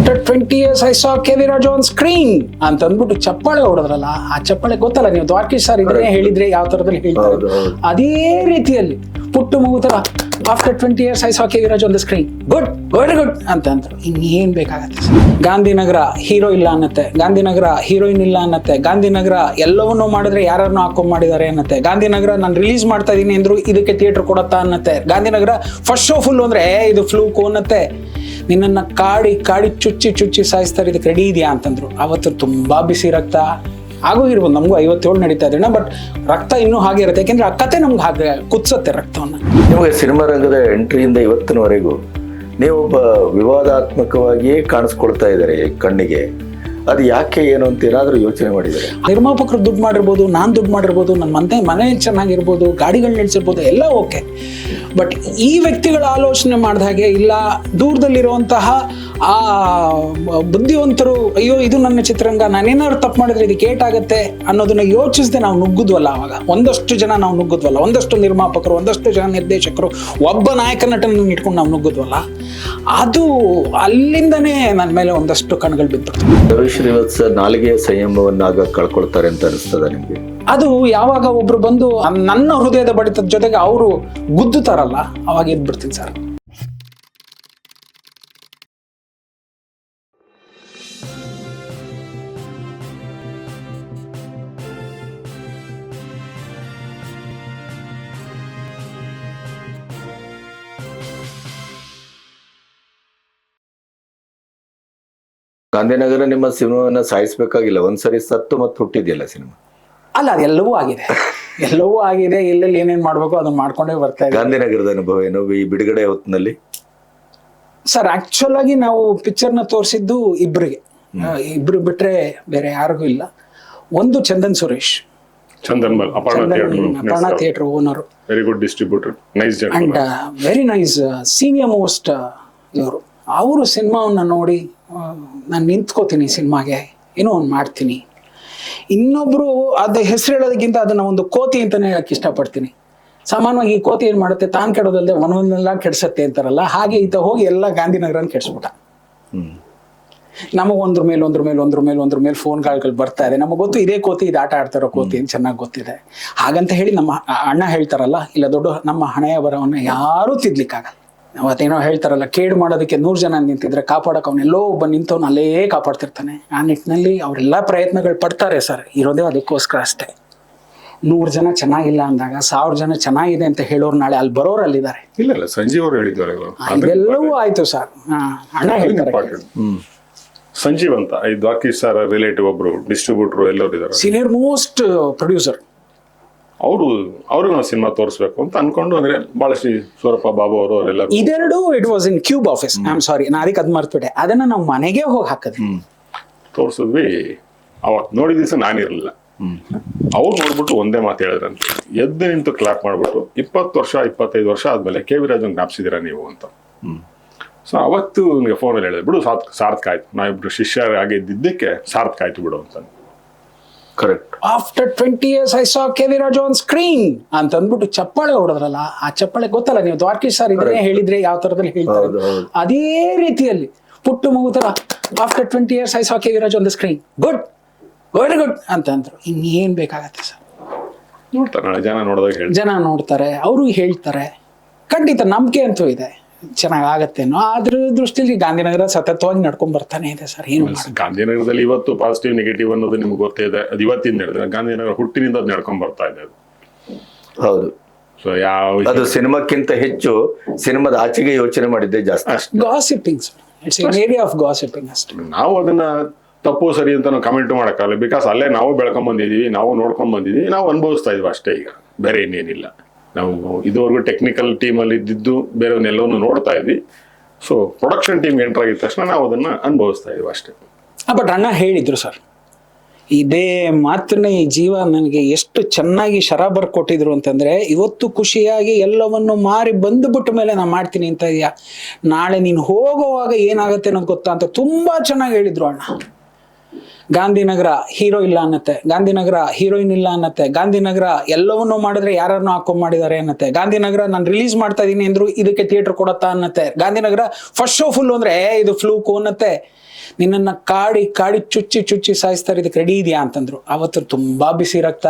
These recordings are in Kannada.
After 20 years I saw K V Raju on screen ಅಂತ ಅಂದ್ಬಿಟ್ಟು ಚಪ್ಪಾಳೆ ಹೊಡೆದ್ರಲ್ಲ, ಆ ಚಪ್ಪಾಳೆ ಗೊತ್ತಲ್ಲ ನೀವು ದ್ವಾರಕೀಶ್ ಸರ್ ಇದನ್ನೇ ಹೇಳಿದ್ರೆ ಯಾವ ತರದಲ್ಲಿ ಹೇಳ್ತಾರೆ, ಅದೇ ರೀತಿಯಲ್ಲಿ ಪುಟ್ಟು ಮಗು ತರ after 20 years I saw K V Raju on the screen, good, very good ಅಂತ ಅಂದ್ರು. ಇನ್ನೇನ್ ಬೇಕಾಗತ್ತೆ ಸರ್? ಗಾಂಧಿನಗರ ಹೀರೋ ಇಲ್ಲ ಅನ್ನತ್ತೆ, ಗಾಂಧಿನಗರ ಹೀರೋಯಿನ್ ಇಲ್ಲ ಅನ್ನತ್ತೆ, ಗಾಂಧಿನಗರ ಎಲ್ಲವನ್ನೂ ಮಾಡಿದ್ರೆ ಯಾರನ್ನು ಹಾಕೊಂಡ್ ಮಾಡಿದ್ದಾರೆ ಅನ್ನತ್ತೆ, ಗಾಂಧಿನಗರ ನಾನು ರಿಲೀಸ್ ಮಾಡ್ತಾ ಇದೀನಿ ಅಂದ್ರು ಇದಕ್ಕೆ ಥಿಯೇಟರ್ ಕೊಡತ್ತಾ ಅನ್ನತ್ತೆ, ಗಾಂಧಿನಗರ ಫಸ್ಟ್ ಶೋ ಫುಲ್ ಅಂದ್ರೆ ಇದು ಫ್ಲೂಕ್ ಅನ್ನತ್ತೆ, ನಿನ್ನನ್ನ ಕಾಡಿ ಕಾಡಿ ಚುಚ್ಚಿ ಚುಚ್ಚಿ ಸಾಯಿಸ್ತಾರೆ, ಇದಕ್ಕೆ ರೆಡಿ ಇದೆಯಾ ಅಂತಂದ್ರು. ಅವತ್ತು ತುಂಬಾ ಬಿಸಿ ರಕ್ತ ಹಾಗೂ ಇರ್ಬೋದು, ನಮಗೂ 57 ನಡೀತಾ ಇದ್ರೆ, ಬಟ್ ರಕ್ತ ಇನ್ನೂ ಹಾಗೆ ಇರುತ್ತೆ, ಯಾಕೆಂದ್ರೆ ಆ ಕತೆ ನಮ್ಗೆ ಹಾಗೆ ಕುದಿಸುತ್ತೆ ರಕ್ತವನ್ನ. ನಿಮಗೆ ಸಿನಿಮಾ ರಂಗದ ಎಂಟ್ರಿಯಿಂದ ಇವತ್ತಿನವರೆಗೂ ನೀವೊಬ್ಬ ವಿವಾದಾತ್ಮಕವಾಗಿಯೇ ಕಾಣಿಸ್ಕೊಳ್ತಾ ಇದ್ದಾರೆ ಕಣ್ಣಿಗೆ. ಅದು ಯಾಕೆ ಏನು ಅಂತ ಏನಾದರೂ ಯೋಚನೆ ಮಾಡಿದ್ದಾರೆ? ನಿರ್ಮಾಪಕರು ದುಡ್ಡು ಮಾಡಿರ್ಬೋದು, ನಾನು ದುಡ್ಡು ಮಾಡಿರ್ಬೋದು, ನನ್ನ ಮನೆ ಚೆನ್ನಾಗಿರ್ಬೋದು, ಗಾಡಿಗಳು ನಡೆಸಿರ್ಬೋದು, ಎಲ್ಲ ಓಕೆ. ಬಟ್ ಈ ವ್ಯಕ್ತಿಗಳ ಆಲೋಚನೆ ಮಾಡಿದ ಹಾಗೆ ಇಲ್ಲ, ದೂರದಲ್ಲಿರುವಂತಹ ಆ ಬುದ್ಧಿವಂತರು ಅಯ್ಯೋ ಇದು ನನ್ನ ಚಿತ್ರರಂಗ, ನಾನೇನಾದ್ರು ತಪ್ಪು ಮಾಡಿದ್ರೆ ಇದಕ್ಕೆ ಏಟಾಗತ್ತೆ ಅನ್ನೋದನ್ನ ಯೋಚಿಸದೆ ನಾವು ನುಗ್ಗುದ್ವಲ್ಲ. ಅವಾಗ ಒಂದಷ್ಟು ಜನ ನಾವು ನುಗ್ಗುದ್ವಲ್ಲ, ಒಂದಷ್ಟು ನಿರ್ಮಾಪಕರು, ಒಂದಷ್ಟು ಜನ ನಿರ್ದೇಶಕರು, ಒಬ್ಬ ನಾಯಕ ನಟನನ್ನು ಇಟ್ಕೊಂಡು ನಾವು ನುಗ್ಗುದ್ವಲ್ಲ, ಅದು ಅಲ್ಲಿಂದನೇ ನನ್ನ ಮೇಲೆ ಒಂದಷ್ಟು ಕಣ್ಗಳು ಬಿದ್ದು. ಶ್ರೀವತ್ಸ ನಾಲಿಗೆಯ ಸಂಯಮವನ್ನಾಗ ಕಳ್ಕೊಳ್ತಾರೆ ಅಂತ ಅನಿಸ್ತದ ನಿಮ್ಗೆ? ಅದು ಯಾವಾಗ ಒಬ್ರು ಬಂದು ನನ್ನ ಹೃದಯದ ಬಡಿತದ ಜೊತೆಗೆ ಅವರು ಗುದ್ದುತ್ತಾರಲ್ಲ, ಅವಾಗ ಎದ್ಬಿಡ್ತೀನಿ ಸರ್. ಗಾಂಧಿನಗರ ನಿಮ್ಮ ಸಿನಿಮಾವನ್ನ ಸಾಯಿಸ್ಬೇಕಾಗಿಲ್ಲ, ಒಂದ್ಸರಿ ಸತ್ತು ಮತ್ತೆ ಹುಟ್ಟಿದೆಯಲ್ಲ ಸಿನಿಮಾ. ಅಲ್ಲ, ಅದೆಲ್ಲವೂ ಆಗಿದೆ, ಎಲ್ಲವೂ ಆಗಿದೆ. ಎಲ್ಲೆಲ್ಲಿ ಏನೇನ್ ಮಾಡ್ಬೇಕು ಅದನ್ನ ಮಾಡ್ಕೊಂಡೇ ಬರ್ತಾ ಇದೆ. ಗಾಂಧಿನಗರದ ಅನುಭವ ಏನು ಈ ಬಿಡುಗಡೆ ಹೊತ್ತಿನಲ್ಲಿ? ಸರ್, ಆಕ್ಚುಲ್ ಆಗಿ ನಾವು ಪಿಕ್ಚರ್ನ ತೋರಿಸಿದ್ದು ಇಬ್ರು ಬಿಟ್ರೆ ಬೇರೆ ಯಾರಿಗೂ ಇಲ್ಲ. ಒಂದು Chandan Suresh, Aparna theatre owner, very good distributor, nice and very nice senior most ಇವರು. ಅವರು ಸಿನಿಮಾವನ್ನ ನೋಡಿ ನಾನು ನಿಂತ್ಕೋತೀನಿ, ಸಿನಿಮಾಗೆ ಏನೋ ಒಂದು ಮಾಡ್ತೀನಿ. ಇನ್ನೊಬ್ರು ಅದು ಹೆಸರು ಹೇಳೋದಕ್ಕಿಂತ ಅದನ್ನ ಒಂದು ಕೋತಿ ಅಂತಾನೆ ಹೇಳಕ್ ಇಷ್ಟಪಡ್ತೀನಿ. ಸಾಮಾನ್ಯವಾಗಿ ಈ ಕೋತಿ ಏನ್ ಮಾಡುತ್ತೆ, ತಾನು ಕೆಡೋದಲ್ಲದೆ ಮನವನ್ನೆಲ್ಲ ಕೆಡ್ಸತ್ತೆ ಅಂತಾರಲ್ಲ, ಹಾಗೆ ಈತ ಹೋಗಿ ಎಲ್ಲ ಗಾಂಧಿನಗರನ ಕೆಡ್ಸ್ಬಿಟ್ಟ. ನಮಗ್ ಒಂದ್ರ ಮೇಲೆ ಫೋನ್ಗಳು ಬರ್ತಾ ಇದೆ. ನಮಗ್ ಗೊತ್ತು ಇದೇ ಕೋತಿ ಇದು ಆಟ ಆಡ್ತಾರೋ ಕೋತಿ ಅಂತ ಚೆನ್ನಾಗಿ ಗೊತ್ತಿದೆ. ಹಾಗಂತ ಹೇಳಿ ನಮ್ಮ ಅಣ್ಣ ಹೇಳ್ತಾರಲ್ಲ, ಇಲ್ಲ ದೊಡ್ಡ ನಮ್ಮ ಹಣೆಯ ಬರವನ್ನ ಯಾರೂ ತಿದ್ಲಿಕ್ಕಾಗಲ್ಲ. ಅವತ್ತೇನೋ ಹೇಳ್ತಾರಲ್ಲ, ಕೇಡು ಮಾಡೋದಕ್ಕೆ 100 ಜನ ನಿಂತಿದ್ರೆ ಕಾಪಾಡಕ್ಕೆ ಅವನೆಲ್ಲೋ ಒಬ್ಬ ನಿಂತವನು ಅಲ್ಲೇ ಕಾಪಾಡ್ತಿರ್ತಾನೆ. ಆ ನಿಟ್ಟಿನಲ್ಲಿ ಅವರೆಲ್ಲ ಪ್ರಯತ್ನಗಳು ಪಡ್ತಾರೆ ಸರ್, ಇರೋದೇ ಅದಕ್ಕೋಸ್ಕರ ಅಷ್ಟೇ. 100 ಜನ ಚೆನ್ನಾಗಿಲ್ಲ ಅಂದಾಗ 1000 ಜನ ಚೆನ್ನಾಗಿದೆ ಅಂತ ಹೇಳೋರು ನಾಳೆ ಅಲ್ಲಿ ಬರೋರು ಅಲ್ಲಿದ್ದಾರೆ. ಇಲ್ಲ ಸಂಜೀವ್ ಅವರು ಹೇಳಿದ್ದಾರೆ, ಇದೆಲ್ಲವೂ ಆಯ್ತು ಸರ್. ಅಣ್ಣ ಹೇಳ್ತಾರೆ, ಸಂಜೀವ್ ಅಂತ ಈ ದ್ವಾರಕೀಶ್ ಸರ್ ರಿಲೇಟಿವ್ ಒಬ್ರು ಡಿಸ್ಟ್ರಿಬ್ಯೂಟರ್ ಎಲ್ಲರೂ ಇದ್ದಾರೆ, ಸೀನಿಯರ್ ಮೋಸ್ಟ್ ಪ್ರೊಡ್ಯೂಸರ್. ಅವ್ರಿಗೆ ನಾವು ಸಿನಿಮಾ ತೋರಿಸ್ಬೇಕು ಅಂತ ಅನ್ಕೊಂಡು, ಅಂದ್ರೆ ಬಹಳಷ್ಟು ಸೂರಪ್ಪ ಬಾಬು ಅವರು ಅವರೆಲ್ಲ ಇದೆರಡು it was in cube office. I am sorry, ನಾ ಅದಕ್ಕೆ ಅದ್ ಮರ್ತ್ಬಿಟ್ಟೆ. ಅದನ್ನ ನಾವು ಮನೆಗೆ ಹೋಗಿ ಹಾಕಿದ್ವಿ, ತೋರಿಸಿದ್ವಿ. ಅವತ್ತು ನೋಡಿದ ದಿವಸ ನಾನಿರ್ಲಿಲ್ಲ. ಅವ್ರು ನೋಡ್ಬಿಟ್ಟು ಒಂದೇ ಮಾತು ಹೇಳಿದ್ರಂತೆ, ಎದ್ದು ನಿಂತು ಕ್ಲಾಪ್ ಮಾಡ್ಬಿಟ್ಟು 20 ವರ್ಷ 25 ವರ್ಷ ಆದ್ಮೇಲೆ ಕೆ ವಿ ರಾಜನ್ ಜ್ಞಾಪಿಸಿದಿರಾ ನೀವು ಅಂತ. ಸೊ ಅವತ್ತು ನನಗೆ ಫೋನಲ್ಲಿ ಹೇಳಿದೆ, ಬಿಡು ಸಾರ್ಥಕ ಆಯ್ತು, ನಾವಿಬ್ರು ಶಿಷ್ಯರಾಗಿದ್ದಕ್ಕೆ ಸಾರ್ಥಕ ಆಯ್ತು ಬಿಡು ಅಂತ. Correct. After 20 years I saw K V Raju on screen ಅಂತ ಅಂದ್ಬಿಟ್ಟು ಚಪ್ಪಾಳೆ ಹೊಡೆದ್ರಲ್ಲ, ಆ ಚಪ್ಪಾಳೆ ಗೊತ್ತಲ್ಲ ನೀವು ದ್ವಾರಕೀಶ್ ಸರ್ ಇದನ್ನೇ ಹೇಳಿದ್ರೆ ಯಾವ ತರದಲ್ಲಿ ಹೇಳ್ತಾರೆ, ಅದೇ ರೀತಿಯಲ್ಲಿ ಪುಟ್ಟು ಮಗು ತರ after 20 years I saw K V Raju on the screen, good, very good ಅಂತ ಅಂದ್ರು. ಇನ್ನೇನ್ ಬೇಕಾಗತ್ತೆ ಸರ್? ನೋಡ್ತಾರೆ ಜನ ನೋಡ್ತಾರೆ, ಅವರು ಹೇಳ್ತಾರೆ. ಖಂಡಿತ ನಂಬಿಕೆ ಅಂತೂ ಇದೆ, ಚೆನ್ನಾಗತ್ತೇನೋ. ಅದ್ರ ದೃಷ್ಟಿಯಲ್ಲಿ ಗಾಂಧಿನಗರ ಸತತವಾಗಿ ನಡ್ಕೊಂಡ್ ಬರ್ತಾನೆ ಇದೆ ಸರ್. ಏನು ಗಾಂಧಿನಗರದಲ್ಲಿ ಇವತ್ತು ಪಾಸಿಟಿವ್ ನೆಗೆಟಿವ್ ಅನ್ನೋದು ನಿಮ್ಗೆ ಗೊತ್ತೇ ಇದೆ. ಅದು ಇವತ್ತಿಂದ ಹೇಳಿದ್ರೆ ಗಾಂಧಿನಗರ ಹುಟ್ಟಿನಿಂದ ಅದು ನಡ್ಕೊಂಡ್ ಬರ್ತಾ ಇದೆ. ಹೌದು. ಸೊ ಅದು ಸಿನಿಮಾಕ್ಕಿಂತ ಹೆಚ್ಚು ಸಿನಿಮಾದ ಆಚೆಗೆ ಯೋಚನೆ ಮಾಡಿದ್ದೆ ಜಾಸ್ತಿ. Gossiping sir, it's an area of gossiping ಅಷ್ಟೇ. ನಾವು ಅದನ್ನ ತಪ್ಪು ಸರಿ ಅಂತ ನಾವು ಕಮೆಂಟ್ ಮಾಡಕ್ಕಾಗಲ್ಲ, ಬಿಕಾಸ್ ಅಲ್ಲೇ ನಾವು ಬೆಳ್ಕೊಂಡ್ ಬಂದಿದೀವಿ, ನಾವು ನೋಡ್ಕೊಂಡ್ ಬಂದಿದೀವಿ, ನಾವು ಅನುಭವಿಸ್ತಾ ಇದೀವಿ ಅಷ್ಟೇ. ಈಗ ಬೇರೆ ಇನ್ನೇನಿಲ್ಲ. ನಾವು ಇದುವರೆಗೂ ಟೆಕ್ನಿಕಲ್ ಟೀಮಲ್ಲಿ ಇದ್ದಿದ್ದು ಬೇರೆಯವನ್ನೆಲ್ಲವನ್ನು ನೋಡ್ತಾ ಇದ್ವಿ. ಸೊ ಪ್ರೊಡಕ್ಷನ್ ಟೀಮ್ ಎಂಟರ್ ಆಗಿದ ತಕ್ಷಣ ನಾವು ಅದನ್ನ ಅನುಭವಿಸ್ತಾ ಇದೀವಿ ಅಷ್ಟೇ. ಬಟ್ ಅಣ್ಣ ಹೇಳಿದ್ರು ಸರ್, ಇದೇ ಮಾತನ್ನ ಈ ಜೀವ ನನಗೆ ಎಷ್ಟು ಚೆನ್ನಾಗಿ ಶರಾಬರ್ ಕೊಟ್ಟಿದ್ರು ಅಂತಂದ್ರೆ, ಇವತ್ತು ಖುಷಿಯಾಗಿ ಎಲ್ಲವನ್ನು ಮಾರಿ ಬಂದುಬಿಟ್ಟ ಮೇಲೆ ನಾ ಮಾಡ್ತೀನಿ ಅಂತ ಇದೆಯಾ, ನಾಳೆ ನೀನು ಹೋಗುವಾಗ ಏನಾಗತ್ತೆ ಅನ್ನೋದು ಗೊತ್ತಾ ಅಂತ ತುಂಬಾ ಚೆನ್ನಾಗಿ ಹೇಳಿದ್ರು ಅಣ್ಣ. ಗಾಂಧಿನಗರ ಹೀರೋ ಇಲ್ಲ ಅನ್ನತ್ತೆ, ಗಾಂಧಿನಗರ ಹೀರೋಯಿನ್ ಇಲ್ಲ ಅನ್ನತ್ತೆ, ಗಾಂಧಿನಗರ ಎಲ್ಲವನ್ನೂ ಮಾಡಿದ್ರೆ ಯಾರನ್ನೂ ಹಾಕೊಂಡ್ ಮಾಡಿದ್ದಾರೆ ಅನ್ನತ್ತೆ, ಗಾಂಧಿನಗರ ನಾನು ರಿಲೀಸ್ ಮಾಡ್ತಾ ಇದೀನಿ ಅಂದ್ರು ಇದಕ್ಕೆ ಥಿಯೇಟರ್ ಕೊಡತ್ತಾ ಅನ್ನತ್ತೆ, ಗಾಂಧಿನಗರ ಫಸ್ಟ್ ಶೋ ಫುಲ್ ಅಂದ್ರೆ ಇದು ಫ್ಲೂಕು ಅನ್ನತ್ತೆ. ನಿನ್ನನ್ನ ಕಾಡಿ ಕಾಡಿ ಚುಚ್ಚಿ ಚುಚ್ಚಿ ಸಾಯಿಸ್ತಾರೆ, ಇದಕ್ಕೆ ರೆಡಿ ಇದೆಯಾ ಅಂತಂದ್ರು. ಅವತ್ತು ತುಂಬಾ ಬಿಸಿ ರಕ್ತ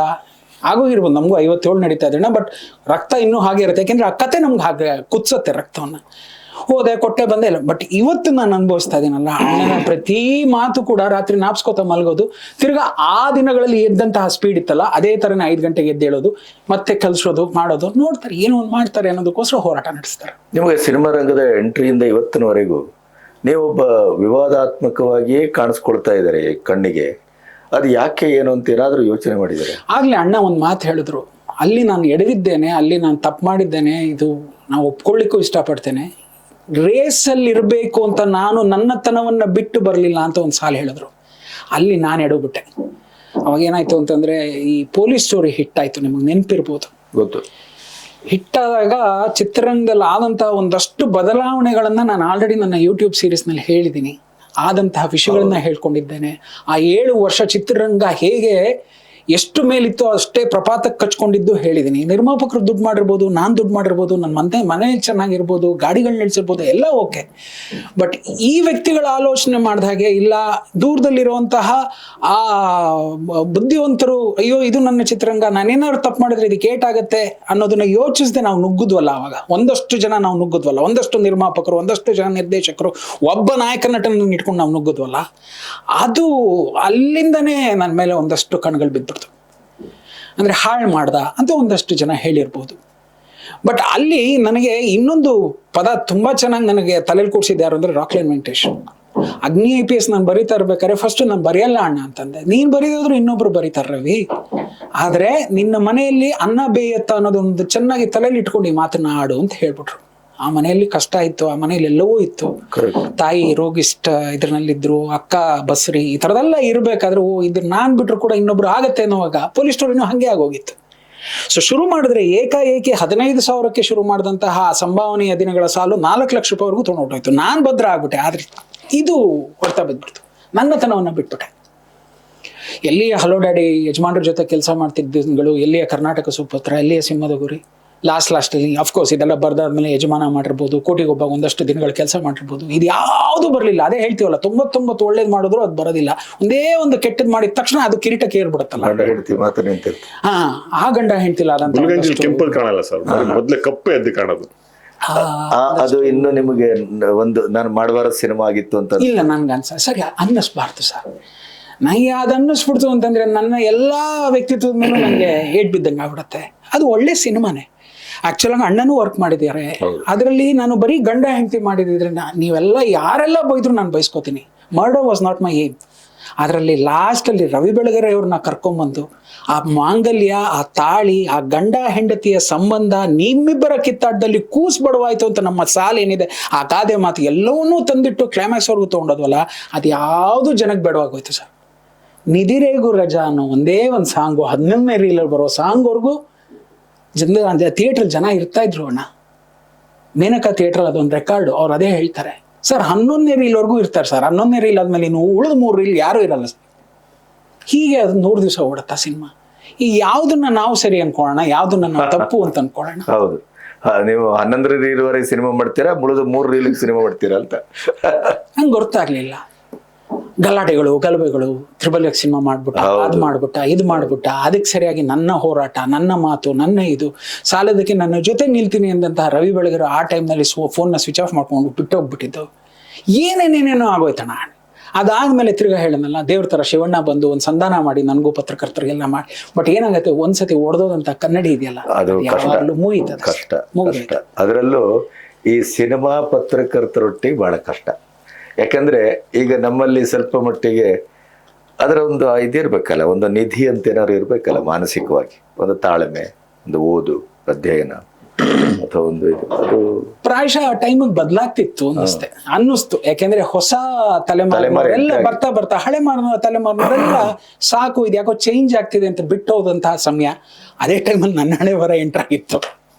ಆಗೋಗಿರ್ಬೋದು, ನಮಗೂ 57 ನಡೀತಾ ಇದ್ರೆ, ಬಟ್ ರಕ್ತ ಇನ್ನೂ ಹಾಗೆ ಇರುತ್ತೆ, ಯಾಕೆಂದ್ರೆ ಆ ಕತೆ ನಮ್ಗೆ ಹಾಗೆ ಕುದಿಸುತ್ತೆ ರಕ್ತವನ್ನ. ಹೋದೆ, ಕೊಟ್ಟೆ, ಬಂದೆ ಇಲ್ಲ. ಬಟ್ ಇವತ್ತು ನಾನು ಅನುಭವಿಸ್ತಾ ಇದೀನಲ್ಲ, ಅಣ್ಣನ ಪ್ರತಿ ಮಾತು ಕೂಡ ರಾತ್ರಿ ನಾಪ್ಸ್ಕೋತ ಮಲ್ಗೋದು, ತಿರ್ಗಾ ಆ ದಿನಗಳಲ್ಲಿ ಎದ್ದಂತಹ ಸ್ಪೀಡ್ ಇತ್ತಲ್ಲ ಅದೇ ತರನೇ 5 ಗಂಟೆಗೆ ಎದ್ದೇಳೋದು, ಮತ್ತೆ ಕಲ್ಸೋದು ಮಾಡೋದು ನೋಡ್ತಾರೆ, ಏನೋ ಒಂದು ಮಾಡ್ತಾರೆ ಅನ್ನೋದಕ್ಕೋಸ್ಕರ ಹೋರಾಟ ನಡೆಸ್ತಾರೆ. ನಿಮಗೆ ಸಿನಿಮಾ ರಂಗದ ಎಂಟ್ರಿಯಿಂದ ಇವತ್ತಿನವರೆಗೂ ನೀವೊಬ್ಬ ವಿವಾದಾತ್ಮಕವಾಗಿಯೇ ಕಾಣಿಸ್ಕೊಳ್ತಾ ಇದ್ದಾರೆ ಕಣ್ಣಿಗೆ. ಅದು ಯಾಕೆ ಏನು ಅಂತ ಏನಾದರೂ ಯೋಚನೆ ಮಾಡಿದ್ದಾರೆ? ಆಗ್ಲೇ ಅಣ್ಣ ಒಂದು ಮಾತು ಹೇಳಿದ್ರು, ಅಲ್ಲಿ ನಾನು ಎಡವಿದ್ದೇನೆ, ಅಲ್ಲಿ ನಾನು ತಪ್ಪು ಮಾಡಿದ್ದೇನೆ, ಇದು ನಾವು ಒಪ್ಕೊಳ್ಳಿಕ್ಕೂ ಇಷ್ಟಪಡ್ತೇನೆ. ರೇಸಲ್ಲಿ ಇರಬೇಕು ಅಂತ ನಾನು ನನ್ನತನವನ್ನ ಬಿಟ್ಟು ಬರಲಿಲ್ಲ ಅಂತ ಒಂದು ಸಾಲ ಹೇಳಿದ್ರು. ಅಲ್ಲಿ ನಾನು ಎಡಬಿಟ್ಟೆ. ಅವಾಗ ಏನಾಯ್ತು ಅಂತಂದ್ರೆ, ಈ ಪೊಲೀಸ್ ಸ್ಟೋರಿ ಹಿಟ್ ಆಯ್ತು, ನಿಮಗೆ ನೆನಪಿರ್ಬೋದು. ಗೊತ್ತು. ಹಿಟ್ಟಾದಾಗ ಚಿತ್ರರಂಗದಲ್ಲಿ ಆದಂತಹ ಒಂದಷ್ಟು ಬದಲಾವಣೆಗಳನ್ನ ನಾನು ಆಲ್ರೆಡಿ ನನ್ನ ಯೂಟ್ಯೂಬ್ ಸೀರೀಸ್ನಲ್ಲಿ ಹೇಳಿದ್ದೀನಿ. ಆದಂತಹ ವಿಷಯಗಳನ್ನ ಹೇಳ್ಕೊಂಡಿದ್ದೇನೆ. ಆ 7 ವರ್ಷ ಚಿತ್ರರಂಗ ಹೇಗೆ ಎಷ್ಟು ಮೇಲಿತ್ತು ಅಷ್ಟೇ ಪ್ರಪಾತಕ್ಕೆ ಕಚ್ಕೊಂಡಿದ್ದು ಹೇಳಿದ್ದೀನಿ. ನಿರ್ಮಾಪಕರು ದುಡ್ಡು ಮಾಡಿರ್ಬೋದು, ನಾನು ದುಡ್ಡು ಮಾಡಿರ್ಬೋದು, ನನ್ನ ಮನೆ ಚೆನ್ನಾಗಿರ್ಬೋದು, ಗಾಡಿಗಳು ನಿಲ್ಸಿರ್ಬೋದು, ಎಲ್ಲ ಓಕೆ. ಬಟ್ ಈ ವ್ಯಕ್ತಿಗಳ ಆಲೋಚನೆ ಮಾಡಿದ ಹಾಗೆ ಇಲ್ಲ, ದೂರದಲ್ಲಿರುವಂತಹ ಆ ಬುದ್ಧಿವಂತರು, ಅಯ್ಯೋ ಇದು ನನ್ನ ಚಿತ್ರರಂಗ, ನಾನೇನಾದ್ರು ತಪ್ಪು ಮಾಡಿದ್ರೆ ಇದಕ್ಕೆ ಏಟಾಗತ್ತೆ ಅನ್ನೋದನ್ನ ಯೋಚಿಸದೆ ನಾವು ನುಗ್ಗುದ್ವಲ್ಲ. ಅವಾಗ ಒಂದಷ್ಟು ಜನ ನಾವು ನುಗ್ಗುದ್ವಲ್ಲ, ಒಂದಷ್ಟು ನಿರ್ಮಾಪಕರು, ಒಂದಷ್ಟು ಜನ ನಿರ್ದೇಶಕರು, ಒಬ್ಬ ನಾಯಕ ನಟನ ಇಟ್ಕೊಂಡು ನಾವು ನುಗ್ಗುದ್ವಲ್ಲ, ಅದು ಅಲ್ಲಿಂದನೇ ನನ್ನ ಮೇಲೆ ಒಂದಷ್ಟು ಕಣ್ಗಳು ಬಿದ್ಬಿಡ್ತು. ಅಂದ್ರೆ ಹಾಳು ಮಾಡ್ದ ಅಂತ ಒಂದಷ್ಟು ಜನ ಹೇಳಿರ್ಬೋದು. ಬಟ್ ಅಲ್ಲಿ ನನಗೆ ಇನ್ನೊಂದು ಪದ ತುಂಬಾ ಚೆನ್ನಾಗಿ ನನಗೆ ತಲೆಯಲ್ಲಿ ಕೂಡಿಸಿದ್ದು ಯಾರು ಅಂದ್ರೆ ರಾಕ್ಲೈನ್ ವೆಂಕಟೇಶ್. ಅಗ್ನಿ IPS ನಾನು ಬರೀತಾ ಇರ್ಬೇಕಾದ್ರೆ ಫಸ್ಟ್ ನಾನು ಬರೆಯಲ್ಲ ಅಣ್ಣ ಅಂತಂದೆ. ನೀನ್ ಬರೀದಾದ್ರು ಇನ್ನೊಬ್ರು ಬರೀತಾರ ರವಿ, ಆದ್ರೆ ನಿನ್ನ ಮನೆಯಲ್ಲಿ ಅನ್ನ ಬೇಯತ್ತ ಅನ್ನೋದೊಂದು ಚೆನ್ನಾಗಿ ತಲೆಯಲ್ಲಿ ಇಟ್ಕೊಂಡು ಈ ಮಾತನ್ನ ಆಡು ಅಂತ ಹೇಳ್ಬಿಟ್ರು. ಆ ಮನೆಯಲ್ಲಿ ಕಷ್ಟ ಇತ್ತು, ಆ ಮನೆಯಲ್ಲಿ ಎಲ್ಲವೂ ಇತ್ತು. ತಾಯಿ ರೋಗಿಷ್ಟ ಇದ್ರಲ್ಲಿದ್ರು, ಅಕ್ಕ ಬಸ್ರಿ, ಈ ತರದೆಲ್ಲ ಇರ್ಬೇಕಾದ್ರೆ ಇದ್ರ ನಾನ್ ಬಿಟ್ರು ಕೂಡ ಇನ್ನೊಬ್ರು ಆಗತ್ತೆ ಅನ್ನೋವಾಗ ಪೊಲೀಸ್ ಸ್ಟೋರಿನೂ ಹಂಗೆ ಆಗೋಗಿತ್ತು. ಸೊ ಶುರು ಮಾಡಿದ್ರೆ ಏಕಾಏಕಿ 15,000ಕ್ಕೆ ಶುರು ಮಾಡಿದಂತಹ ಸಂಭಾವನೆಯ ದಿನಗಳ ಸಾಲು 4 ಲಕ್ಷ ರೂಪಾಯಿವರೆಗೂ ತೊಗೊಂಡೋಗ್ತಾಯಿತ್ತು. ನಾನ್ ಭದ್ರ ಆಗ್ಬಿಟ್ಟೆ. ಆದ್ರೆ ಇದು ಹೊಡ್ತಾ ಬಿದ್ಬಿಡ್ತು, ನನ್ನತನವನ್ನ ಬಿಟ್ಬಿಟ್ಟೆ. ಎಲ್ಲಿಯ ಹಲೋ ಡ್ಯಾಡಿ ಯಜಮಾನ್ರ ಜೊತೆ ಕೆಲಸ ಮಾಡ್ತಿದ್ದ, ಎಲ್ಲಿಯ ಕರ್ನಾಟಕ ಸುಪುತ್ರ, ಎಲ್ಲಿಯ ಸಿಂಹದ ಗುರಿ, ಲಾಸ್ಟಲ್ಲಿ ಅಫ್ಕೋರ್ಸ್ ಇದೆಲ್ಲ ಬರ್ದಾದ್ಮೇಲೆ ಯಜಮಾನ ಮಾಡಿರ್ಬೋದು, ಕೋಟಿಗೊಬ್ಬ ಒಂದಷ್ಟು ದಿನಗಳ ಕೆಲಸ ಮಾಡಿರ್ಬೋದು, ಇದು ಯಾವುದು ಬರಲಿಲ್ಲ. ಅದೇ ಹೇಳ್ತೀವಲ್ಲ, 99 ಒಳ್ಳೇದು ಮಾಡಿದ್ರು ಅದು ಬರೋದಿಲ್ಲ. ಒಂದೇ ಒಂದು ಕೆಟ್ಟದ್ ಮಾಡಿದ ತಕ್ಷಣ ಅದು ಕಿರೀಟಕ್ಕೆ ಏರ್ಬಿಡುತ್ತಲ್ಲ. ಹಾ, ಆ ಗಂಡ ಹೆಂಡ್ತಿಲ್ಲ ಕೆಂಪಲ್ ಕಾಣಲ್ಲ ಸರ್, ಮೊದ್ಲೇ ಕಪ್ಪೆ ಎದ್ದು ಕಾಣೋದು. ಅದು ಇನ್ನು ನಿಮಗೆ ಒಂದು ನಾನು ಮಾಡಬಾರ ಸಿನಿಮಾ ಆಗಿತ್ತು ಅಂತ ಇಲ್ಲ, ನನ್ಗೆ ಅನ್ಸ ಸರಿ ಅನ್ನಿಸ್ಬಾರ್ದು ಸರ್. ನನಗೆ ಅದು ಅನ್ನಿಸ್ಬಿಡ್ತು ಅಂತಂದ್ರೆ ನನ್ನ ಎಲ್ಲಾ ವ್ಯಕ್ತಿತ್ವದ ಮೇಲೆ ನನಗೆ ಏಟ್ ಬಿದ್ದಂಗೆ ಆಗ್ಬಿಡತ್ತೆ. ಅದು ಒಳ್ಳೆ ಸಿನಿಮಾನೇ. ಆಕ್ಚುಲಾಗಿ ಅಣ್ಣನೂ ವರ್ಕ್ ಮಾಡಿದ್ದಾರೆ ಅದರಲ್ಲಿ. ನಾನು ಬರೀ ಗಂಡ ಹೆಂಡತಿ ಮಾಡಿದ್ರೆ ನೀವೆಲ್ಲ ಯಾರೆಲ್ಲ ಬೈದ್ರು ನಾನು ಬಯಸ್ಕೋತೀನಿ. Murder was not my aim. ಅದರಲ್ಲಿ ಲಾಸ್ಟಲ್ಲಿ ರವಿ ಬೆಳಗೆರೆ ಅವ್ರನ್ನ ಕರ್ಕೊಂಬಂದು ಆ ಮಾಂಗಲ್ಯ, ಆ ತಾಳಿ, ಆ ಗಂಡ ಹೆಂಡತಿಯ ಸಂಬಂಧ ನಿಮ್ಮಿಬ್ಬರ ಕಿತ್ತಾಟದಲ್ಲಿ ಕೂಸ್ ಬಡವಾಯ್ತು ಅಂತ ನಮ್ಮ ಸಾಲ್ ಏನಿದೆ, ಆ ಗಾದೆ ಮಾತು ಎಲ್ಲವನ್ನೂ ತಂದಿಟ್ಟು ಕ್ಲೈಮ್ಯಾಕ್ಸ್ ಅವ್ರಿಗೂ ತೊಗೊಂಡೋದ್ವಲ್ಲ, ಅದು ಯಾವುದು ಜನಕ್ಕೆ ಬೇಡವಾಗೋಯ್ತು ಸರ್. ನಿಧಿರೇಗು ರಜಾ ಅನ್ನೋ ಒಂದೇ ಒಂದು ಸಾಂಗು, 11ನೇ ರೀಲಲ್ಲಿ ಬರೋ ಸಾಂಗ್ವರೆಗೂ ಥಿಯೇಟರ್ ಜನ ಇರ್ತಾ ಇದ್ರು ಅಣ್ಣ. ಮೇನಕಾ ಥಿಯೇಟರ್ ಅದೊಂದು ರೆಕಾರ್ಡ್. ಅವ್ರು ಅದೇ ಹೇಳ್ತಾರೆ ಸರ್, 11ನೇ ರೀಲ್ವರೆಗೂ ಇರ್ತಾರೆ ಸರ್. 11ನೇ ರೀಲ್ ಆದ್ಮೇಲೆ ಇನ್ನು ಉಳಿದ 3 ರೀಲ್ ಯಾರು ಇರಲ್ಲ ಸರ್. ಹೀಗೆ ಅದು 100 ದಿವಸ ಓಡುತ್ತಾ ಸಿನಿಮಾ. ಈ ಯಾವ್ದನ್ನ ನಾವು ಸರಿ ಅನ್ಕೊಳ್ಳೋಣ, ಯಾವ್ದನ್ನ ನಾವು ತಪ್ಪು ಅಂತ ಅನ್ಕೊಳ್ಳೋಣ. ಹೌದು, ನೀವು 11 ರೀಲ್ವರೆಗೆ ಸಿನಿಮಾ ಮಾಡ್ತೀರಾ, ಮುಳಿದ 3 ರೀಲಿಗೆ ಸಿನಿಮಾ ಮಾಡ್ತೀರಾ ಅಂತ ನಂಗೆ ಗೊತ್ತಾಗ್ಲಿಲ್ಲ. ಗಲಾಟೆಗಳು, ಗಲಭೆಗಳು, XXX ಸಿನಿಮಾ ಮಾಡ್ಬಿಟ್ಟ, ಅದು ಮಾಡ್ಬಿಟ್ಟ, ಇದು ಮಾಡ್ಬಿಟ್ಟ, ಅದಕ್ಕೆ ಸರಿಯಾಗಿ ನನ್ನ ಹೋರಾಟ, ನನ್ನ ಮಾತು, ನನ್ನ ಇದು ಸಾಲದಕ್ಕೆ ನನ್ನ ಜೊತೆ ನಿಲ್ತೀನಿ ಅಂದಂತಹ ರವಿ ಬೆಳಗೆರೆ ಆ ಟೈಮ್ನಲ್ಲಿ ಫೋನ್ನ ಸ್ವಿಚ್ ಆಫ್ ಮಾಡ್ಕೊಂಡು ಬಿಟ್ಟೋಗ್ಬಿಟ್ಟಿದ್ದು. ಏನೇನೇನೇನೋ ಆಗೋಯ್ತಣ್ಣ. ಅದಾದ್ಮೇಲೆ ತಿರ್ಗಾ ಹೇಳನಲ್ಲ, ದೇವ್ರ ತರ ಶಿವಣ್ಣ ಬಂದು ಒಂದು ಸಂಧಾನ ಮಾಡಿ ನನಗೂ ಪತ್ರಕರ್ತರಿಗೆಲ್ಲ ಮಾಡಿ. ಬಟ್ ಏನಾಗತ್ತೆ, ಒಂದ್ಸತಿ ಒಡೆದೋದಂತ ಕನ್ನಡಿ ಇದೆಯಲ್ಲ, ಯಾವಾಗಲೂ ಮುಗಿತದೆ, ಕಷ್ಟ. ಅದರಲ್ಲೂ ಈ ಸಿನಿಮಾ ಪತ್ರಕರ್ತರೊಟ್ಟಿಗೆ ಬಹಳ ಕಷ್ಟ. ಯಾಕಂದ್ರೆ ಈಗ ನಮ್ಮಲ್ಲಿ ಸ್ವಲ್ಪ ಮಟ್ಟಿಗೆ ಅದರ ಒಂದು ಇದಿರ್ಬೇಕಲ್ಲ, ಒಂದು ನಿಧಿ ಅಂತ ಏನಾದ್ರು ಇರ್ಬೇಕಲ್ಲ, ಮಾನಸಿಕವಾಗಿ ಒಂದು ತಾಳ್ಮೆ, ಒಂದು ಓದು, ಅಧ್ಯಯನ ಅಥವಾ ಒಂದು ಇದು. ಅದು ಪ್ರಾಯಶಃ ಟೈಮಿಗೆ ಬದಲಾಗ್ತಿತ್ತು ಅನ್ನಿಸ್ತು. ಯಾಕೆಂದ್ರೆ ಹೊಸ ತಲೆಮಾರೆಲ್ಲ ಬರ್ತಾ ಬರ್ತಾ ಹಳೆ ತಲೆಮಾರಿನವರೆಲ್ಲ ಸಾಕು, ಇದು ಯಾಕೋ ಚೇಂಜ್ ಆಗ್ತಿದೆ ಅಂತ ಬಿಟ್ಟು ಹೋದಂತಹ ಸಮಯ. ಅದೇ ಟೈಮಲ್ಲಿ ನನ್ನ ಹಣೆ ಬರ ಎಂಟ್ರಾಗಿತ್ತು.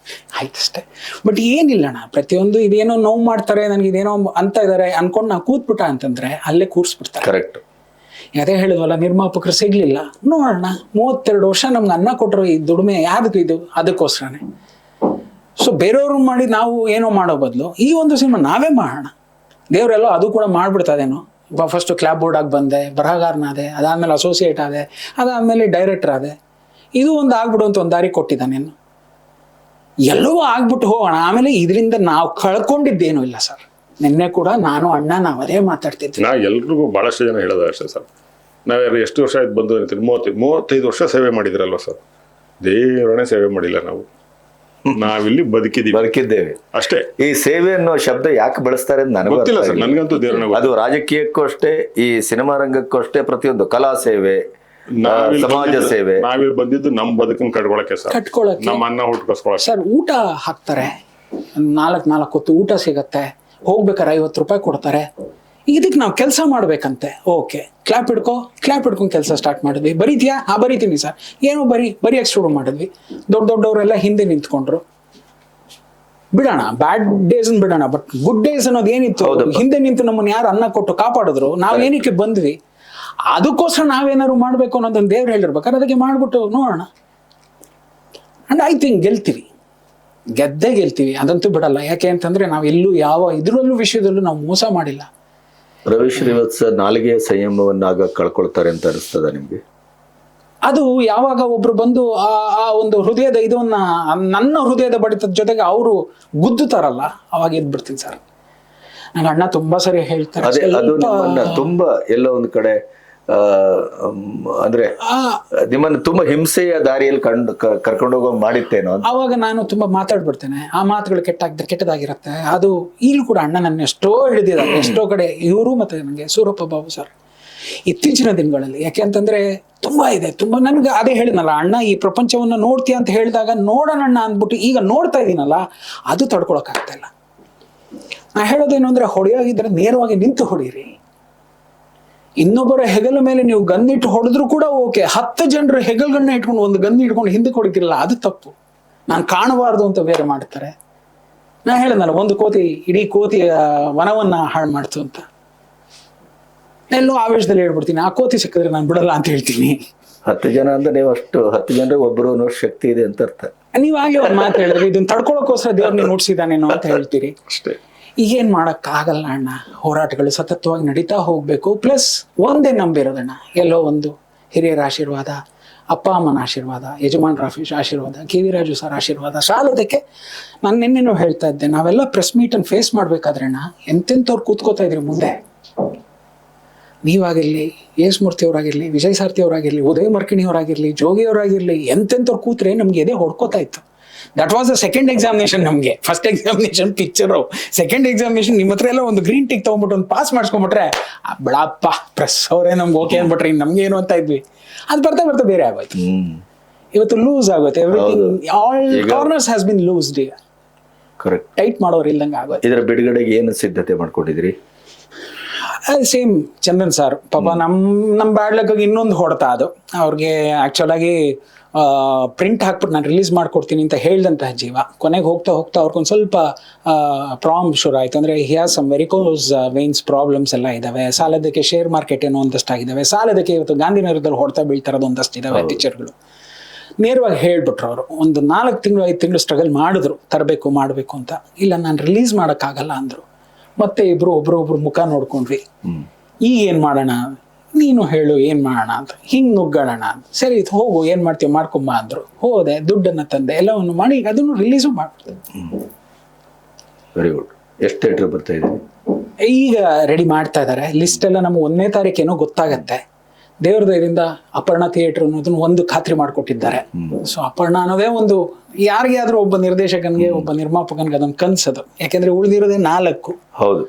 ಆಯ್ತಷ್ಟೇ. ಬಟ್ ಏನಿಲ್ಲಣ್ಣ, ಪ್ರತಿಯೊಂದು ಇದೇನೋ ನೋವು ಮಾಡ್ತಾರೆ, ನನಗೆ ಇದೇನೋ ಅಂತ ಇದಾರೆ ಅನ್ಕೊಂಡು ನಾವು ಕೂತ್ಬಿಟ್ಟ ಅಂತಂದ್ರೆ ಅಲ್ಲೇ ಕೂರ್ಸ್ಬಿಡ್ತಾರೆ. ಕರೆಕ್ಟ್. ಅದೇ ಹೇಳಿದ್ವಲ್ಲ, ನಿರ್ಮಾಪಕರು ಸಿಗ್ಲಿಲ್ಲ, ನೋಡೋಣ 32 ವರ್ಷ ನಮ್ಗೆ ಅನ್ನ ಕೊಟ್ಟರು, ಈ ದುಡಿಮೆ ಯಾವ್ದು ಇದು, ಅದಕ್ಕೋಸ್ಕರನೇ. ಸೊ ಬೇರೆಯವ್ರು ಮಾಡಿ ನಾವು ಏನೋ ಮಾಡೋ ಬದಲು ಈ ಒಂದು ಸಿನಿಮಾ ನಾವೇ ಮಾಡೋಣ. ದೇವರೆಲ್ಲ ಅದು ಕೂಡ ಮಾಡ್ಬಿಡ್ತದೇನೋ. ಫಸ್ಟು ಕ್ಲಾಪ್ ಬೋರ್ಡ್ ಆಗಿ ಬಂದೆ, ಬರಹಗಾರನಾದೆ, ಅದಾದ್ಮೇಲೆ ಅಸೋಸಿಯೇಟ್ ಆದೆ, ಅದಾದ್ಮೇಲೆ ಡೈರೆಕ್ಟರ್ ಆದೆ. ಇದು ಒಂದು ಆಗ್ಬಿಡು ಅಂತ ಒಂದು ದಾರಿ ಕೊಟ್ಟಿದ್ದಾನೇನು. ಎಲ್ಲವೂ ಆಗ್ಬಿಟ್ಟು ಹೋಗೋಣ. ಆಮೇಲೆ ಇದರಿಂದ ನಾವು ಕಳ್ಕೊಂಡಿದ್ದೇನೂ ಇಲ್ಲ ಸರ್. ನಿನ್ನೆ ಕೂಡ ನಾನು ಅಣ್ಣ ನಾವು ಅದೇ ಮಾತಾಡ್ತಿದ್ವಿ. ನಾ ಎಲ್ರಿಗೂ ಬಹಳಷ್ಟು ಜನ ಹೇಳೋದು ಅಷ್ಟೇ ಸರ್. ನಾವ್ಯಾರು ಎಷ್ಟು ವರ್ಷ ಆಯ್ತು ಬಂದು ಅಂತೀರಿ? 35 ವರ್ಷ ಸೇವೆ ಮಾಡಿದ್ರಲ್ವ ಸರ್? ದೇವರನ್ನೇ ಸೇವೆ ಮಾಡಿಲ್ಲ ನಾವು. ನಾವಿಲ್ಲಿ ಬದುಕಿದ್ದೇವೆ ಅಷ್ಟೇ. ಈ ಸೇವೆ ಅನ್ನೋ ಶಬ್ದ ಯಾಕೆ ಬಳಸ್ತಾರೆ ಅಂತ ನನಗೆ ಗೊತ್ತಿಲ್ಲ ಸರ್. ನನಗಂತೂ ದೇವರನ್ನ ಅದು ರಾಜಕೀಯಕ್ಕೂ ಅಷ್ಟೇ, ಈ ಸಿನಿಮಾ ರಂಗಕ್ಕೂ ಅಷ್ಟೇ, ಪ್ರತಿಯೊಂದು ಕಲಾ ಸೇವೆ, ಸಮಾಜ ಸೇವೆ. ನಾವಿಲ್ಲಿ ಬಂದಿದ್ದು ನಮ್ಮ ಬದುಕನ್ನು ಕಟ್ಕೊಳಕ್ಕೆ ಸರ್, ಕಟ್ಕೊಳಕ್ಕೆ, ನಮ್ಮ ಅನ್ನ ಹುಟ್ಕೋಸ್ಕೊಳಕ್ಕೆ ಸರ್. ಊಟ ಹಾಕ್ತಾರೆ, 4 ಹೊತ್ತು ಊಟ ಸಿಗತ್ತೆ, ಹೋಗ್ಬೇಕಾರೆ 50 ರೂಪಾಯಿ ಕೊಡ್ತಾರೆ. ಇದಕ್ಕೆ ನಾವು ಕೆಲಸ ಮಾಡ್ಬೇಕಂತೆ. ಓಕೆ, ಕ್ಲಾಪ್ ಹಿಡ್ಕೊಂಡು ಕೆಲಸ ಸ್ಟಾರ್ಟ್ ಮಾಡಿದ್ವಿ. ಬರೀತೀಯಾ? ಬರೀತೀನಿ ಸರ್. ಏನೋ ಬರಿಯಕ್ಕೆ ಶುರು ಮಾಡಿದ್ವಿ. ದೊಡ್ಡವರೆಲ್ಲ ಹಿಂದೆ ನಿಂತ್ಕೊಂಡ್ರು. ಬಿಡೋಣ, ಬ್ಯಾಡ್ ಡೇಸ್ ಬಿಡೋಣ, ಬಟ್ ಗುಡ್ ಡೇಸ್ ಅನ್ನೋದು ಏನಿತ್ತು, ಹಿಂದೆ ನಿಂತು ನಮ್ಮನ್ನ ಯಾರು ಅನ್ನ ಕೊಟ್ಟು ಕಾಪಾಡಿದ್ರು, ನಾವ್ ಏನಕ್ಕೆ ಬಂದ್ವಿ, ಅದಕ್ಕೋಸ್ಕರ ನಾವೇನಾದ್ರು ಮಾಡ್ಬೇಕು ಅನ್ನೋದನ್ನ ದೇವ್ರು ಹೇಳಿರ್ಬೇಕಾದ್ರೆ ಅದಕ್ಕೆ ಮಾಡ್ಬಿಟ್ಟು ನೋಡೋಣ. ಅಂಡ್ ಐ ಥಿಂಕ್ ಗೆದ್ದೇ ಗೆಲ್ತೀವಿ, ಅದಂತೂ ಬಿಡಲ್ಲ. ಯಾಕೆ ಅಂತಂದ್ರೆ ನಾವು ಎಲ್ಲೂ ಯಾವ ಇದ್ರಲ್ಲೂ ವಿಷಯದಲ್ಲೂ ನಾವು ಮೋಸ ಮಾಡಿಲ್ಲ. ರವಿ ಶ್ರೀವತ್ಸ ನಾಲಿಗೆ ಸಂಯಮವನ್ನಾಗ ಕಳ್ಕೊಳ್ತಾರೆ ಅಂತ ಅನಿಸ್ತದ ನಿಮ್ಗೆ? ಅದು ಯಾವಾಗ ಒಬ್ರು ಬಂದು ಆ ಒಂದು ಹೃದಯದ ಇದನ್ನ, ನನ್ನ ಹೃದಯದ ಬಡಿತದ ಜೊತೆಗೆ ಅವರು ಗುದ್ದುತ್ತಾರಲ್ಲ, ಅವಾಗ ಎದ್ಬಿಡ್ತೀನಿ ಸರ್. ನಂಗೆ ಅಣ್ಣ ತುಂಬಾ ಸರಿ ಹೇಳ್ತಾರೆ, ಅದು ನಿಮ್ಮನ್ನ ತುಂಬಾ ಎಲ್ಲೋ ಒಂದ್ ಕಡೆ ಅಂದ್ರೆ ನಿಮ್ಮನ್ನ ತುಂಬಾ ಹಿಂಸೆಯ ದಾರಿಯಲ್ಲಿ ಕರ್ಕೊಂಡೋಗೋ ಮಾಡಿತ್ತೇನೋ. ಅವಾಗ ನಾನು ತುಂಬಾ ಮಾತಾಡ್ಬಿಡ್ತೇನೆ, ಆ ಮಾತುಗಳು ಕೆಟ್ಟದಾಗಿರುತ್ತೆ. ಅದು ಈಗಲೂ ಕೂಡ ಅಣ್ಣ ನನ್ನ ಎಷ್ಟೋ ಹಿಡಿದಿದ್ದಾರೆ, ಎಷ್ಟೋ ಕಡೆ. ಇವರು ಮತ್ತೆ ನನಗೆ ಸೂರಪ್ಪ ಬಾಬು ಸರ್ ಇತ್ತೀಚಿನ ದಿನಗಳಲ್ಲಿ, ಯಾಕೆ ಅಂತಂದ್ರೆ ತುಂಬಾ ನನ್ಗೆ ಅದೇ ಹೇಳಿದ್ನಲ್ಲ, ಅಣ್ಣ ಈ ಪ್ರಪಂಚವನ್ನ ನೋಡ್ತೀಯ ಅಂತ ಹೇಳಿದಾಗ ನೋಡೋಣ ಅಂದ್ಬಿಟ್ಟು ಈಗ ನೋಡ್ತಾ ಇದೀನಲ್ಲ, ಅದು ತಡ್ಕೊಳಕ್ ಆಗ್ತಾ ಇಲ್ಲ. ನಾ ಹೇಳೋದೇನು ಅಂದ್ರೆ, ಹೊಡೆಯಾಗಿದ್ರೆ ನೇರವಾಗಿ ನಿಂತು ಹೊಡೀರಿ. ಇನ್ನೊಬ್ಬರ ಹೆಗಲ ಮೇಲೆ ನೀವು ಗನ್ನಿಟ್ಟು ಹೊಡೆದ್ರು ಕೂಡ ಓಕೆ. 10 ಜನರ ಹೆಗಲ್ಗನ್ನ ಇಟ್ಕೊಂಡು ಒಂದು ಗನ್ ಇಟ್ಕೊಂಡು ಹಿಂದಕ್ಕೆ ಹೊಡಿತಿರಲ್ಲ, ಅದು ತಪ್ಪು. ನಾನು ಕಾಣಬಾರ್ದು ಅಂತ ಬೇರೆ ಮಾಡ್ತಾರೆ. ನಾ ಹೇಳದ್ನಲ್ಲ, ಒಂದು ಕೋತಿ ಇಡೀ ಕೋತಿಯ ವನವನ್ನ ಹಾಳು ಮಾಡ್ತು ಅಂತ. ಎಲ್ಲೋ ಆವೇಶದಲ್ಲಿ ಹೇಳ್ಬಿಡ್ತೀನಿ, ಆ ಕೋತಿ ಸಿಕ್ಕಿದ್ರೆ ನಾನು ಬಿಡಲ್ಲ ಅಂತ ಹೇಳ್ತೀನಿ. 10 ಜನ ಅಂದ್ರೆ ನೀವು ಅಷ್ಟು 10 ಜನರಿಗೆ ಒಬ್ಬರು ಅನ್ನೋ ಶಕ್ತಿ ಇದೆ ಅಂತ ಅರ್ಥ. ನೀವಾಗಲೇ ಒಂದು ಮಾತು ಹೇಳಿದ್ರೆ, ಇದನ್ನ ತಡ್ಕೊಳಕ್ಕೋಸ್ಕರ ದೇವ್ರನ್ನ ನುಡ್ಸಿದಾನೇನೋ ಅಂತ ಹೇಳ್ತೀರಿ. ಅಷ್ಟೇ. ಈಗೇನ್ ಮಾಡಕ್ ಆಗಲ್ಲ ಅಣ್ಣ. ಹೋರಾಟಗಳು ಸತತವಾಗಿ ನಡೀತಾ ಹೋಗ್ಬೇಕು. ಪ್ಲಸ್ ಒಂದೇ ನಂಬಿರೋದಣ್ಣ, ಎಲ್ಲೋ ಒಂದು ಹಿರಿಯರ ಆಶೀರ್ವಾದ, ಅಪ್ಪ ಅಮ್ಮನ ಆಶೀರ್ವಾದ, ಯಜಮಾನ್ರ ಆಶೀರ್ವಾದ, ಕೆ ವಿ ರಾಜು ಸರ್ ಆಶೀರ್ವಾದ ಸಾಲೋದಕ್ಕೆ. ನಾನು ನಿನ್ನೆನೂ ಹೇಳ್ತಾ ಇದ್ದೆ, ನಾವೆಲ್ಲ ಪ್ರೆಸ್ ಮೀಟ್ ಅನ್ನು ಫೇಸ್ ಮಾಡ್ಬೇಕಾದ್ರೆ ಅಣ್ಣ, ಎಂತೆಂಥವ್ರು ಕೂತ್ಕೋತಾ ಇದ್ರಿ ಮುಂದೆ. ನೀವಾಗಿರ್ಲಿ, ಯೇಸುಮೂರ್ತಿ ಅವರಾಗಿರ್ಲಿ, ವಿಜಯ್ ಸಾರ್ಥಿ ಅವರಾಗಿರ್ಲಿ, ಉದಯ ಮರ್ಕಿಣಿ ಅವರಾಗಿರ್ಲಿ, ಜೋಗಿ ಅವರಾಗಿರ್ಲಿ, ಎಂತೆಂಥವ್ರು ಕೂತ್ರೆ ನಮ್ಗೆ ಎದೆ ಹೊಡ್ಕೋತಾ ಇತ್ತು. That was the second examination ನಮಗೆ. First examination picture, second examination ನಿಮ್ಮ ಹತ್ರ ಎಲ್ಲ ಒಂದು ಗ್ರೀನ್ ಟಿಕ್ ತಗೊಂಡ್ಬಿಟ್ಟು ಒಂದು ಪಾಸ್ ಮಾಡಿಸ್ಕೊಂಡ್ಬಿಟ್ರೆ, ಬಿಡಪ್ಪ ಪ್ರೆಸ್ ಅವರೇ ನಮ್ಗೆ ಓಕೆ ಅಂದ್ಬಿಟ್ರೆ ನಮ್ಗೆ ಏನು ಅಂತ ಇದ್ವಿ. ಅದು ಬರ್ತಾ ಬೇರೆ ಆಗೋಯ್ತು. ಇವತ್ತು ಲೂಸ್ ಆಗುತ್ತೆ everything. All corners has been loosed. ಈಗ ಕರೆಕ್ಟ್, ಟೈಟ್ ಮಾಡೋರು ಇಲ್ದಂಗೆ ಆಗೋಯ್ತು. ಇದರ ಬಿಡುಗಡೆಗೆ ಏನು ಸಿದ್ಧತೆ ಮಾಡ್ಕೊಂಡಿದ್ರಿ? ಸೇಮ್ ಚಂದನ್ ಸರ್ ಪಾಪ ನಮ್ಮ ಬ್ಯಾಡ್ ಲಕ್ಕಿಗೆ ಇನ್ನೊಂದು ಹೊಡ್ತಾ ಅದು. ಅವ್ರಿಗೆ ಆಕ್ಚುಲ್ ಆಗಿ ಪ್ರಿಂಟ್ ಹಾಕ್ಬಿಟ್ಟು ನಾನು ರಿಲೀಸ್ ಮಾಡ್ಕೊಡ್ತೀನಿ ಅಂತ ಹೇಳ್ದಂತಹ ಜೀವ, ಕೊನೆಗೆ ಹೋಗ್ತಾ ಅವ್ರಿಗೊಂದು ಸ್ವಲ್ಪ ಪ್ರಾಬ್ಲಮ್ ಶುರು ಆಯ್ತು. ಅಂದ್ರೆ he has some varicose veins problems ಎಲ್ಲ ಇದಾವೆ. ಸಾಲದಕ್ಕೆ ಶೇರ್ ಮಾರ್ಕೆಟ್ ಏನೋ ಒಂದಷ್ಟಾಗಿದ್ದಾವೆ. ಸಾಲದಕ್ಕೆ ಇವತ್ತು ಗಾಂಧಿನಗರದಲ್ಲಿ ಹೊಡ್ತಾ ಬೀಳ್ತಾರದು ಒಂದಷ್ಟು ಇದಾವೆ ಪಿಕ್ಚರ್ಗಳು. ನೇರವಾಗಿ ಹೇಳ್ಬಿಟ್ರು ಅವರು. ಒಂದು 4 ತಿಂಗಳು 5 ತಿಂಗಳು ಸ್ಟ್ರಗಲ್ ಮಾಡಿದ್ರು, ತರಬೇಕು ಮಾಡಬೇಕು ಅಂತ. ಇಲ್ಲ, ನಾನು ರಿಲೀಸ್ ಮಾಡೋಕ್ಕಾಗಲ್ಲ ಅಂದರು. ಮತ್ತೆ ಒಬ್ರು ಮುಖ ನೋಡ್ಕೊಂಡ್ವಿ. ಈಗ ಏನ್ ಮಾಡೋಣ, ನೀನು ಹೇಳು ಏನ್ ಮಾಡೋಣ ಅಂತ. ಹಿಂಗ್ ನುಗ್ಗೋಣ ಅಂತ. ಸರಿ ಹೋಗು, ಏನ್ ಮಾಡ್ತೀವಿ ಮಾಡ್ಕೊಂಬ ಅಂದ್ರು. ಹೋದೆ, ದುಡ್ಡನ್ನ ತಂದೆ, ಎಲ್ಲವನ್ನು ಮಾಡಿ ಅದನ್ನು ರಿಲೀಸು ಮಾಡ್ಬಿಡ್ತು. Very good. ಎಷ್ಟು ಥಿಯೇಟರ್ ಬರ್ತಾ ಇದೆ ಈಗ? ರೆಡಿ ಮಾಡ್ತಾ ಇದಾರೆ. ಲಿಸ್ಟ್ ಎಲ್ಲ ನಮ್ಗೆ 1ನೇ ತಾರೀಕೇನೋ ಗೊತ್ತಾಗತ್ತೆ. ದೇವ್ರ ದಯದಿಂದ ಅಪರ್ಣ ಥಿಯೇಟರ್ ಅನ್ನೋದನ್ನ ಒಂದು ಖಾತ್ರಿ ಮಾಡಿಕೊಟ್ಟಿದ್ದಾರೆ. ಸೊ ಅಪರ್ಣ ಅನ್ನೋದೇ ಒಂದು, ಯಾರಿಗಾದ್ರೂ ಒಬ್ಬ ನಿರ್ದೇಶಕನಿಗೆ, ಒಬ್ಬ ನಿರ್ಮಾಪಕನಿಗೆ ಅದೊಂದು ಕನ್ಸದು. ಯಾಕೆಂದ್ರೆ ಉಳಿದಿರೋದೇ 4. ಹೌದು.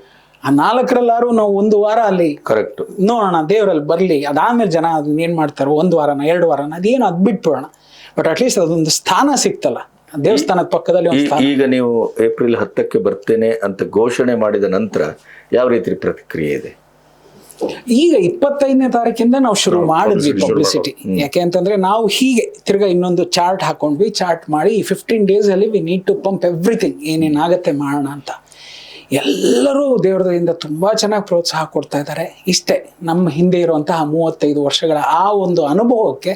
ಆ 4ರಲ್ಲಾರು ನಾವು 1 ವಾರ ಅಲ್ಲಿ ಕರೆಕ್ಟ್ ನೋಡೋಣ, ದೇವರಲ್ಲಿ ಬರ್ಲಿ. ಅದಾದ್ಮೇಲೆ ಜನ ಅದನ್ನ ಏನ್ ಮಾಡ್ತಾರೋ, 1 ವಾರನ 2 ವಾರನ ಅದೇನು ಅದ್ ಬಿಟ್ಬಿಡೋಣ. ಬಟ್ ಅಟ್ಲೀಸ್ಟ್ ಅದೊಂದು ಸ್ಥಾನ ಸಿಕ್ತಲ್ಲ ದೇವಸ್ಥಾನದ ಪಕ್ಕದಲ್ಲಿ. ಈಗ ನೀವು ಏಪ್ರಿಲ್ 10ಕ್ಕೆ ಬರ್ತೇನೆ ಅಂತ ಘೋಷಣೆ ಮಾಡಿದ ನಂತರ ಯಾವ ರೀತಿ ಪ್ರತಿಕ್ರಿಯೆ ಇದೆ? ಈಗ 25ನೇ ತಾರೀಕಿಂದ ನಾವು ಶುರು ಮಾಡಿದ್ವಿ ಪಬ್ಲಿಸಿಟಿ. ಯಾಕೆ ಅಂತಂದ್ರೆ ನಾವು ಹೀಗೆ ತಿರ್ಗಾ ಇನ್ನೊಂದು ಚಾರ್ಟ್ ಹಾಕೊಂಡ್ವಿ. ಚಾರ್ಟ್ ಮಾಡಿ ಈ 15 days ಅಲ್ಲಿ we need to pump everything, ಏನೇನಾಗತ್ತೆ ಮಾಡೋಣ ಅಂತ. ಎಲ್ಲರೂ ದೇವರದಿಂದ ತುಂಬ ಚೆನ್ನಾಗಿ ಪ್ರೋತ್ಸಾಹ ಕೊಡ್ತಾ ಇದ್ದಾರೆ. ಇಷ್ಟೇ ನಮ್ಮ ಹಿಂದೆ ಇರುವಂತಹ 35 ವರ್ಷಗಳ ಆ ಒಂದು ಅನುಭವಕ್ಕೆ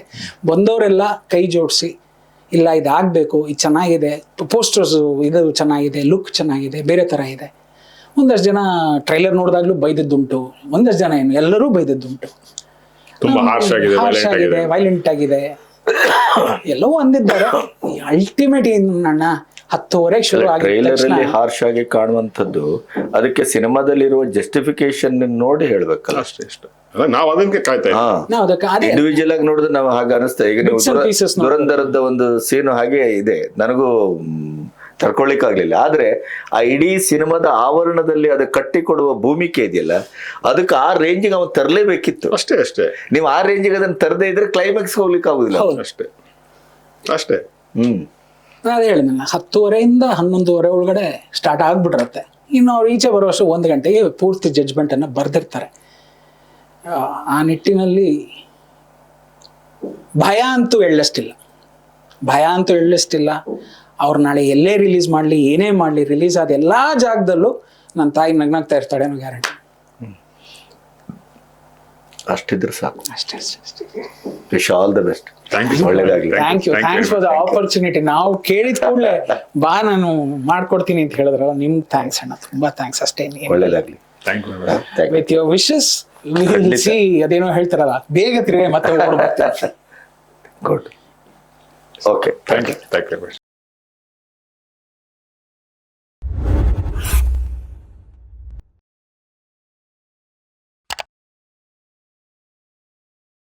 ಬಂದವರೆಲ್ಲ ಕೈ ಜೋಡಿಸಿ, ಇಲ್ಲ ಇದಾಗಬೇಕು, ಇದು ಚೆನ್ನಾಗಿದೆ, ಪೋಸ್ಟರ್ಸು ಇದು ಚೆನ್ನಾಗಿದೆ, ಲುಕ್ ಚೆನ್ನಾಗಿದೆ, ಬೇರೆ ಥರ ಇದೆ. ಒಂದಷ್ಟು ಜನ ಟ್ರೈಲರ್ ನೋಡಿದಾಗಲೂ ಬೈದದ್ದುಂಟು, ಒಂದಷ್ಟು ಜನ ಏನು ಎಲ್ಲರೂ ಬೈದದ್ದುಂಟು. ತುಂಬಾ ಹಾರ್ಶ್ ಆಗಿದೆ, ಹಾರ್ಶ್ violent ಆಗಿದೆ, ಆಗಿದೆ. ವೈಲೆಂಟ್ ಆಗಿದೆ, ಎಲ್ಲವೂ ಅಂದಿದ್ದಾರೆ. ಅಲ್ಟಿಮೇಟ್ ನನ್ನ 10:30 ಶುರು ಆಗಿದ ಟ್ರೈಲರ್ ತಕ್ಷಣ ಅಲ್ಲಿ ಹಾರ್ಶ್ ಆಗಿ ಕಾಣುವಂಥದ್ದು ಅದಕ್ಕೆ ಸಿನಿಮಾದಲ್ಲಿರುವ ಜಸ್ಟಿಫಿಕೇಶನ್ ನೋಡಿ ಹೇಳ್ಬೇಕಲ್ಲ. ಅಷ್ಟೇ ನಾವು ಅದಕ್ಕೆ ಕಾಯ್ತಾ ಇದ್ದೀವಿ. ಹಾ, ನಾವು ಅದಕ್ಕೆ ಅದೇ ಇಂಡಿವಿಜುವಲ್ ಆಗಿ ನೋಡಿದ್ರೆ ನಾವು ಹಾಗೆ ಅನಿಸ್ತಾ. ಈಗ ನೀವು Bits and pieces ನೋಡ್ಬೋದು. ದುರಂದರದ ಒಂದು ಸೀನು ಹಾಗೆ ಇದೆ, ನನಗೂ ತಡ್ಕೊಳ್ಳಿಕ್ಕಾಗ್ಲಿಲ್ಲ. ಆದ್ರೆ ಆ ಇಡೀ ಸಿನಿಮಾದ ಆವರಣದಲ್ಲಿ ಅದು ಕಟ್ಟಿಕೊಡುವ ಭೂಮಿಕೆ ಇದೆಯಲ್ಲ, ಅದಕ್ಕೆ ಆ ರೇಂಜಿಗೆ ಅವನು ತರಲೇಬೇಕಿತ್ತು. ಅಷ್ಟೇ ನೀವು ಆ ರೇಂಜಿಗೆ ಅದನ್ನ ತರದೇ ಇದ್ರೆ ಕ್ಲೈಮ್ಯಾಕ್ಸ್ ಹೋಗ್ಲಿಕ್ಕೆ ಆಗುದಿಲ್ಲ. ಅಷ್ಟೇ ನಾನು ಹೇಳಿದ್ನಲ್ಲ, 10:30 11:30 ಒಳಗಡೆ ಸ್ಟಾರ್ಟ್ ಆಗ್ಬಿಟ್ಟಿರತ್ತೆ. ಇನ್ನು ಅವ್ರು ಈಚೆ ಬರುವಷ್ಟು 1 ಗಂಟೆಗೆ ಪೂರ್ತಿ ಜಡ್ಜ್ಮೆಂಟನ್ನು ಬರೆದಿರ್ತಾರೆ. ಆ ನಿಟ್ಟಿನಲ್ಲಿ ಭಯ ಅಂತೂ ಎಳ್ಳಷ್ಟಿಲ್ಲ. ಅವ್ರು ನಾಳೆ ಎಲ್ಲೇ ರಿಲೀಸ್ ಮಾಡಲಿ, ಏನೇ ಮಾಡಲಿ, ರಿಲೀಸ್ ಆದ ಎಲ್ಲ ಜಾಗದಲ್ಲೂ ನನ್ನ ತಾಯಿ ನಗ್ನಾಗ್ತಾ ಇರ್ತಾಳೆ ಅನ್ನೋ ಗ್ಯಾರಂಟಿ. ಅಷ್ಟಿದ್ರೆ ಸಾಕು. ಅಷ್ಟೇ. Wish all the best. Thank you. ಒಳ್ಳೆದಾಗ್ಲಿ. Thanks for the opportunity. ನಾವು ಕೇಳಿದ ಕೂಡಲೇ ಬಾ ನಾನು ಮಾಡ್ಕೊಡ್ತೀನಿ ಅಂತ ಹೇಳಿದ್ರಲ್ಲ, ನಿಮ್ಗೆ ಥ್ಯಾಂಕ್ಸ್ ಅಣ್ಣ, ತುಂಬಾ ಥ್ಯಾಂಕ್ಸ್. ಅಷ್ಟೇ. ಒಳ್ಳೆದಾಗ್ಲಿ. Thank you. With your wishes see, ಅದೇನೋ ಹೇಳ್ತಾರಲ್ಲ, ಬೇಗ ತಿರುಗಿ ಮತ್ತೆ ಗುಡ್. Okay, thank you.